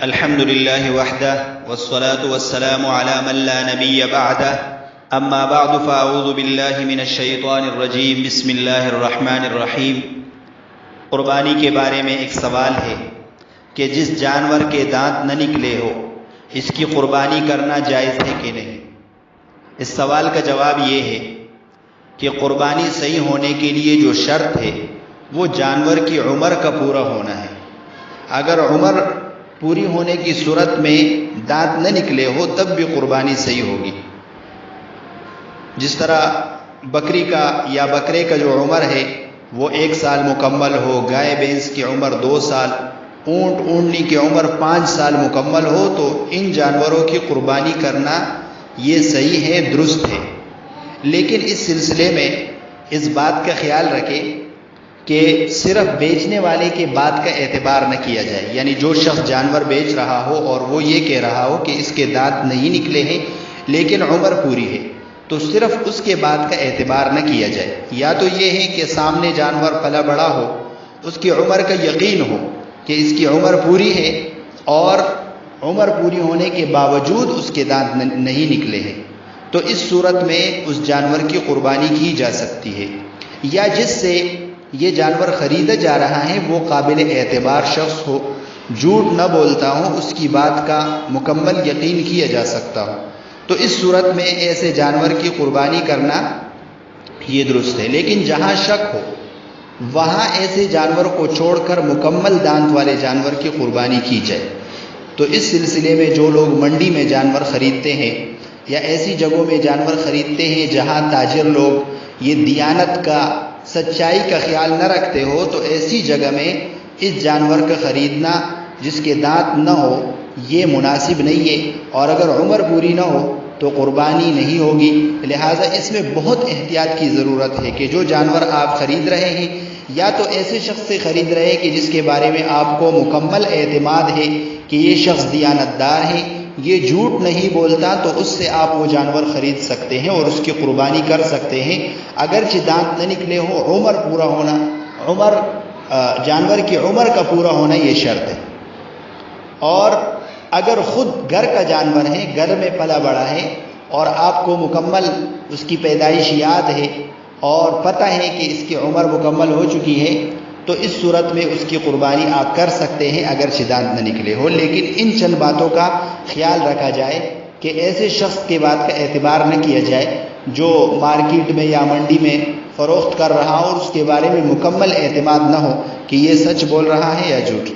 الحمد لله وحده والصلاة والسلام على من لا نبي بعده اما بعد فاعوذ بالله من الشیطان الرجیم بسم اللہ الرحمن الرحیم۔ قربانی کے بارے میں ایک سوال ہے کہ جس جانور کے دانت نہ نکلے ہو اس کی قربانی کرنا جائز ہے کہ نہیں؟ اس سوال کا جواب یہ ہے کہ قربانی صحیح ہونے کے لیے جو شرط ہے وہ جانور کی عمر کا پورا ہونا ہے۔ اگر عمر پوری ہونے کی صورت میں دانت نہ نکلے ہو تب بھی قربانی صحیح ہوگی۔ جس طرح بکری کا یا بکرے کا جو عمر ہے وہ 1 سال مکمل ہو، گائے بھینس کی عمر 2 سال، اونٹ اونٹنی کی عمر 5 سال مکمل ہو، تو ان جانوروں کی قربانی کرنا یہ صحیح ہے، درست ہے۔ لیکن اس سلسلے میں اس بات کا خیال رکھیں کہ صرف بیچنے والے کے بات کا اعتبار نہ کیا جائے، یعنی جو شخص جانور بیچ رہا ہو اور وہ یہ کہہ رہا ہو کہ اس کے دانت نہیں نکلے ہیں لیکن عمر پوری ہے، تو صرف اس کے بات کا اعتبار نہ کیا جائے۔ یا تو یہ ہے کہ سامنے جانور پلا بڑا ہو، اس کی عمر کا یقین ہو کہ اس کی عمر پوری ہے اور عمر پوری ہونے کے باوجود اس کے دانت نہیں نکلے ہیں، تو اس صورت میں اس جانور کی قربانی کی جا سکتی ہے۔ یا جس سے یہ جانور خریدا جا رہا ہے وہ قابل اعتبار شخص ہو، جھوٹ نہ بولتا ہو، اس کی بات کا مکمل یقین کیا جا سکتا ہو، تو اس صورت میں ایسے جانور کی قربانی کرنا یہ درست ہے۔ لیکن جہاں شک ہو وہاں ایسے جانور کو چھوڑ کر مکمل دانت والے جانور کی قربانی کی جائے۔ تو اس سلسلے میں جو لوگ منڈی میں جانور خریدتے ہیں یا ایسی جگہوں میں جانور خریدتے ہیں جہاں تاجر لوگ یہ دیانت کا، سچائی کا خیال نہ رکھتے ہو، تو ایسی جگہ میں اس جانور کا خریدنا جس کے دانت نہ ہو یہ مناسب نہیں ہے، اور اگر عمر پوری نہ ہو تو قربانی نہیں ہوگی۔ لہٰذا اس میں بہت احتیاط کی ضرورت ہے کہ جو جانور آپ خرید رہے ہیں یا تو ایسے شخص سے خرید رہے ہیں کہ جس کے بارے میں آپ کو مکمل اعتماد ہے کہ یہ شخص دیانت دار ہے، یہ جھوٹ نہیں بولتا، تو اس سے آپ وہ جانور خرید سکتے ہیں اور اس کی قربانی کر سکتے ہیں، اگرچہ دانت نہ نکلے ہو۔ عمر پورا ہونا، جانور کی عمر کا پورا ہونا یہ شرط ہے۔ اور اگر خود گھر کا جانور ہے، گھر میں پلا بڑا ہے اور آپ کو مکمل اس کی پیدائش یاد ہے اور پتہ ہے کہ اس کی عمر مکمل ہو چکی ہے، تو اس صورت میں اس کی قربانی آپ کر سکتے ہیں اگرچہ دانت نہ نکلے ہو۔ لیکن ان چند باتوں کا خیال رکھا جائے کہ ایسے شخص کی بات کا اعتبار نہ کیا جائے جو مارکیٹ میں یا منڈی میں فروخت کر رہا ہو اور اس کے بارے میں مکمل اعتماد نہ ہو کہ یہ سچ بول رہا ہے یا جھوٹ۔